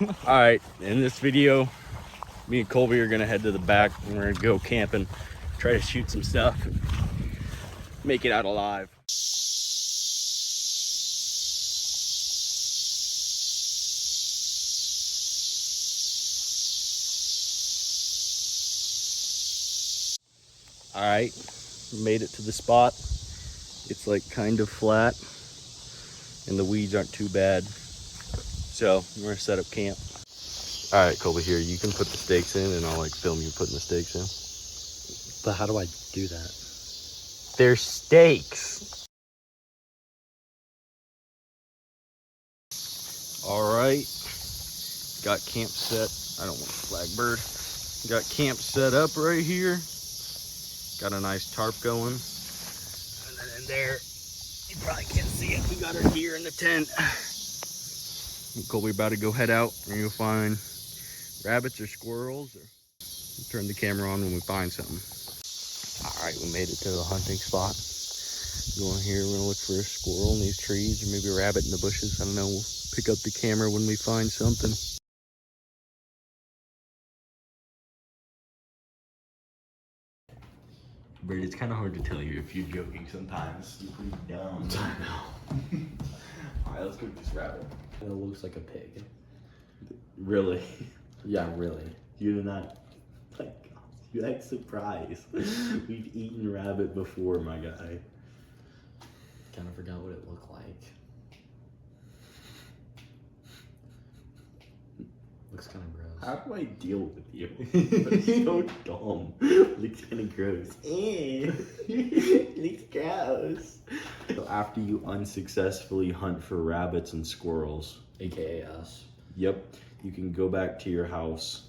All right, in this video, me and Colby are gonna head to the back and we're gonna go camping, try to shoot some stuff, make it out alive. All right, made it to the spot. It's like kind of flat and the weeds aren't too bad. So we're gonna set up camp. All right, Colby, here, you can put the stakes in and I'll like film you putting the stakes in. But how do I do that? They're stakes. All right, got camp set. I don't want a flag bird. Got camp set up right here. Got a nice tarp going. And then in there, you probably can't see it. We got our gear in the tent. Colby about to go head out. We're gonna go find rabbits or squirrels. Or turn the camera on when we find something. All right, we made it to the hunting spot. Go in here, we're gonna look for a squirrel in these trees, or maybe a rabbit in the bushes. I don't know. We'll pick up the camera when we find something. Bert, it's kind of hard to tell you if you're joking sometimes. You're pretty dumb. I know. All right, let's go get this rabbit. It looks like a pig. Really? Yeah, really. You're not, like, you act surprised. We've eaten rabbit before, my guy. Kind of forgot what it looked like. Looks kind of gross. How do I deal with you? It's so dumb. Looks kind of gross. Looks gross. So after you unsuccessfully hunt for rabbits and squirrels, AKA us. yep, you can go back to your house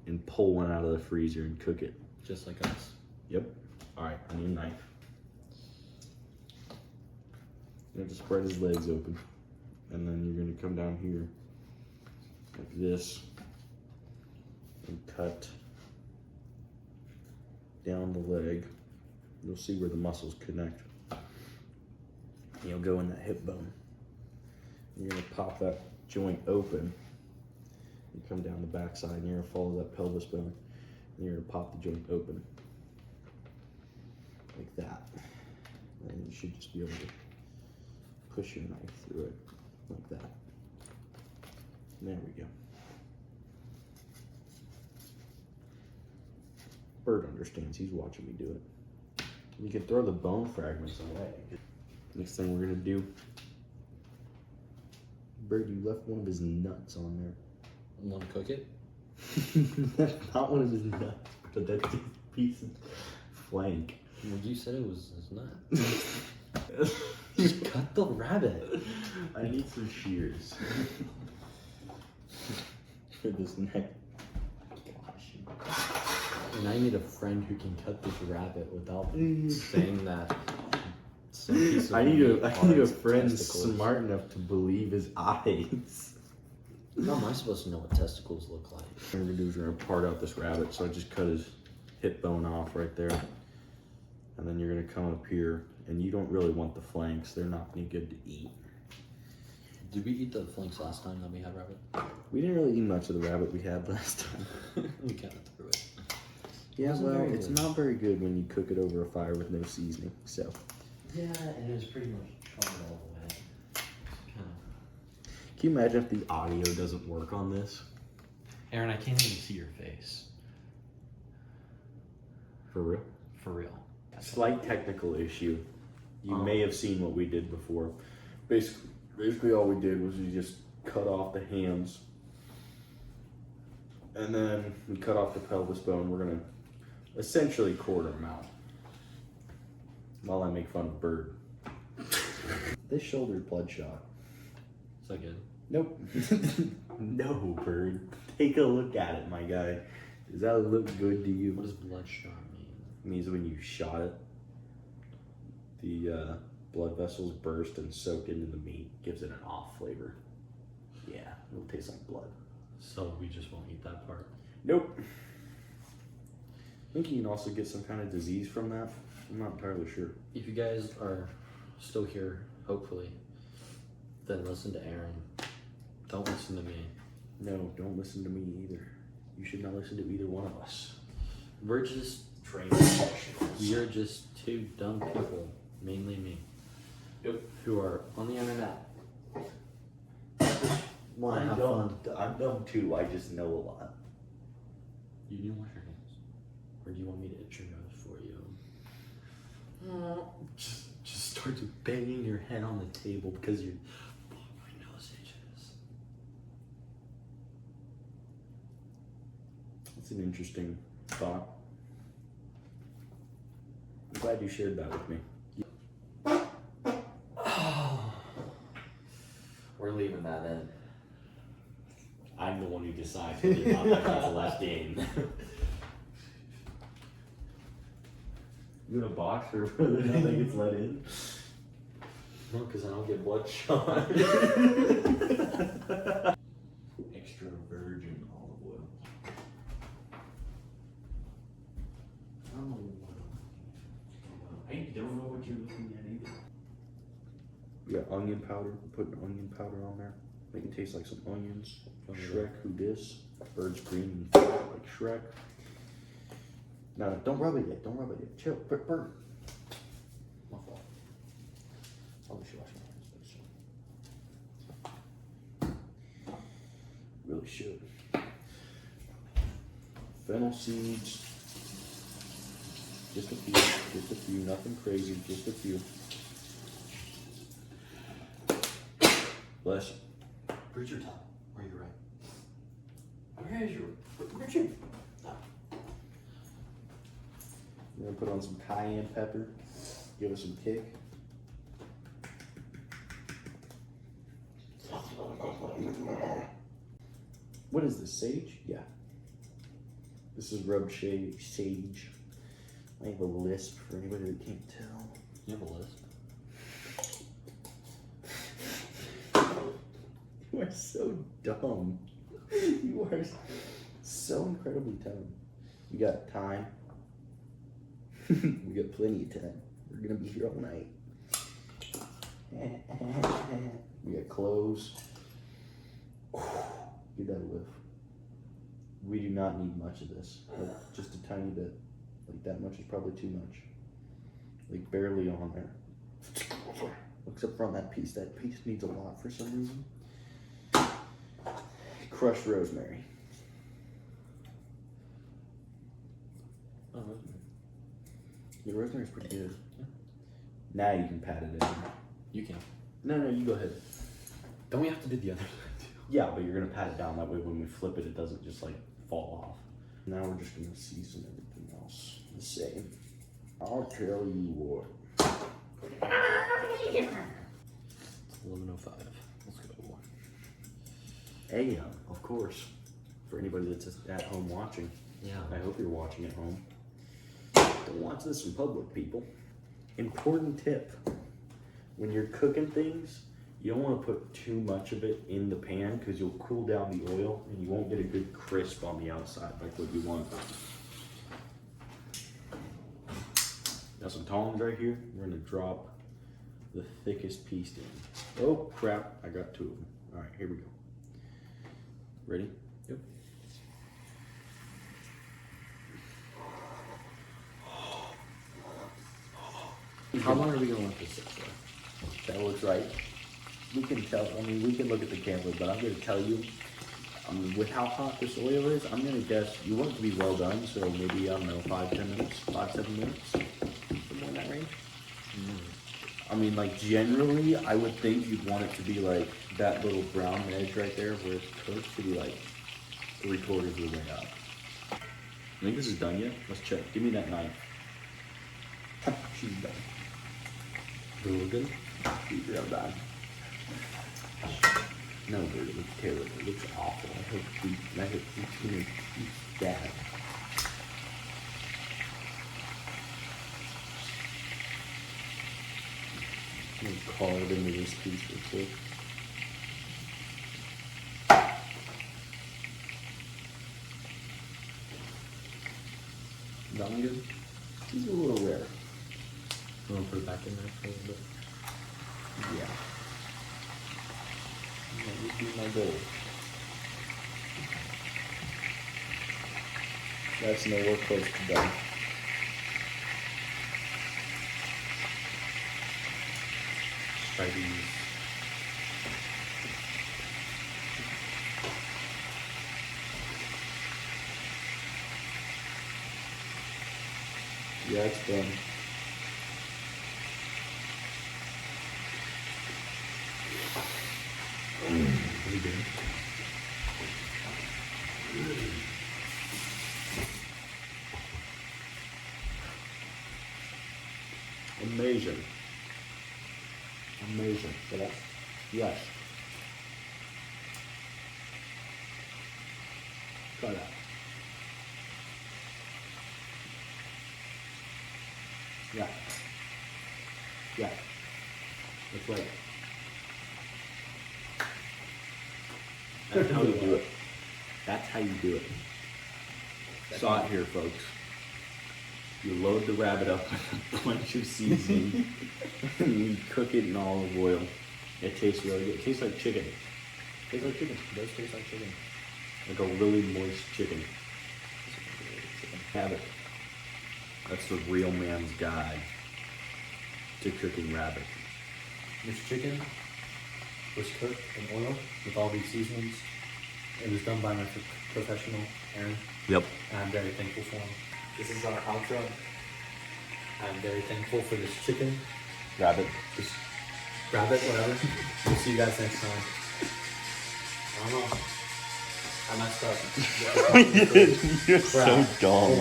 and pull one out of the freezer and cook it. Just like us. Yep. All right, I need a knife. You have to spread his legs open. And then you're gonna come down here like this and cut down the leg. You'll see where the muscles connect. You'll go in that hip bone. You're gonna pop that joint open. You come down the backside and you're gonna follow that pelvis bone. And you're gonna pop the joint open. Like that. And you should just be able to push your knife through it. Like that. There we go. Bird understands, he's watching me do it. You can throw the bone fragments away. Next thing we're gonna do, Bird, you left one of his nuts on there. You want to cook it? That's not one of his nuts, but that's his piece of flank. Well, you said it was nut. Just cut the rabbit. I need some shears for this neck. And I need a friend who can cut this rabbit without saying that some piece of I need a parts, friend testicles. smart enough to believe his eyes. How am I supposed to know what testicles look like? What we're gonna do is we're gonna part out this rabbit. So I just cut his hip bone off right there. And then you're gonna come up here, and you don't really want the flanks. They're not any good to eat. Did we eat the flanks last time that we had rabbit? We didn't really eat much of the rabbit we had last time. We kind of threw it. Yeah, Wasn't well, very it's good. not very good when you cook it over a fire with no seasoning. So, Yeah, and it was pretty much charred all the way. Kind of. can you imagine if the audio doesn't work on this? Aaron, I can't even see your face. For real? For real. Slight technical issue. You may have seen what we did before. Basically all we did was we just cut off the hams. And then we cut off the pelvis bone. We're gonna essentially quarter them out. While I make fun of Bird. This shoulder's bloodshot. Is that good? Nope. No, Bird. Take a look at it, my guy. Does that look good to you? What does bloodshot mean? It means when you shot it, the blood vessels burst and soak into the meat. Gives it an off flavor. Yeah, it'll taste like blood. So we just won't eat that part? Nope. I think you can also get some kind of disease from that. I'm not entirely sure. If you guys are still here, hopefully, then listen to Aaron. Don't listen to me. No, don't listen to me either. You should not listen to either one of us. We're just Trained professionals. We are just two dumb people, mainly me. Yep. Who are on the internet. I'm dumb. I'm dumb too. I just know a lot. You need to wash your hands. Or do you want me to itch your nose for you? Just start banging your head on the table because you're. Oh, my nose itches. It's an interesting thought. I'm glad you shared that with me. We're leaving that in. I'm the one who decides whether or not that gets left in. You gonna box or whether or not that gets let in? No, because I don't get bloodshot. Extra virgin olive oil. I don't know what you're looking at either. We got onion powder. We're putting onion powder on there. Make it taste like some onions. Shrek, who dis? Bird's green and fat like Shrek. No, don't rub it yet. Don't rub it yet. Chill. Burn. My fault. Probably should wash my hands, but really should. Fennel seeds. Just a few, nothing crazy, just a few. Bless you. Where's your top? Where are you right? Where's your? Top? We're gonna put on some cayenne pepper, give us some kick. What is this, sage? Yeah. This is rubbed sage. I have a lisp for anybody that can't tell. You have a lisp? You are so dumb. You are so incredibly dumb. We got time. We got plenty of time. We're gonna be here all night. We got clothes. Give that a whiff. We do not need much of this. Like just a tiny bit. Like that much is probably too much. Like barely on there. Except for on that piece. That piece needs a lot for some reason. Crushed rosemary. Oh, rosemary. Yeah, rosemary's pretty good. Yeah. Now you can pat it in. You can. No, you go ahead. Don't we have to do the other side too? Yeah, but you're gonna pat it down that way when we flip it, it doesn't just like fall off. Now we're just gonna season everything else the same. I'll tell you what. 11:05. Let's go. AM, of course. For anybody that's just at home watching. Yeah. I hope you're watching at home. Don't watch this in public, people. Important tip. When you're cooking things, you don't want to put too much of it in the pan because you'll cool down the oil and you won't get a good crisp on the outside like what you want. Got some tongs right here. We're gonna drop the thickest piece in. Oh crap, I got two of them. All right, here we go. Ready? Yep. How long are we gonna let this sit for? That looks right. We can tell, I mean, we can look at the camera, but I'm gonna tell you, with how hot this oil is, I'm gonna guess you want it to be well done, so maybe, I don't know, 5-10 minutes, 5-7 minutes, somewhere in that range. I mean, like, generally, I would think you'd want it to be like that little brown edge right there where it's cooked to be like 3/4 of the way up. I think this is done yet. Let's check. Give me that knife. She's done. Real good? She's real done. No, dude, it looks terrible. It looks awful. I hope she's gonna eat that. I'm gonna carve into this piece real quick. That one good? She's a little rare. You wanna put it back in there for a little bit? Yeah. That would be my goal. That's nowhere close to done. Try these. Yeah, it's done. Pretty good. Amazing. Amazing. Yes. Yes. Try that. Yeah. Yeah. That's right. That's how you do it. That's how you do it. Saw it here, folks. You load the rabbit up with a bunch of seasoning and you cook it in olive oil. It tastes really good. It tastes like chicken. It tastes like chicken. It does taste like chicken. Like a really moist chicken. Have it. That's the real man's guide to cooking rabbit. This chicken was cooked in oil with all these seasonings. It was done by my professional, Aaron. Yep. And I'm very thankful for him. This is our outro. I'm very thankful for this chicken. Rabbit. This rabbit, whatever. We'll see you guys next time. I don't know. I messed up. You're so dumb.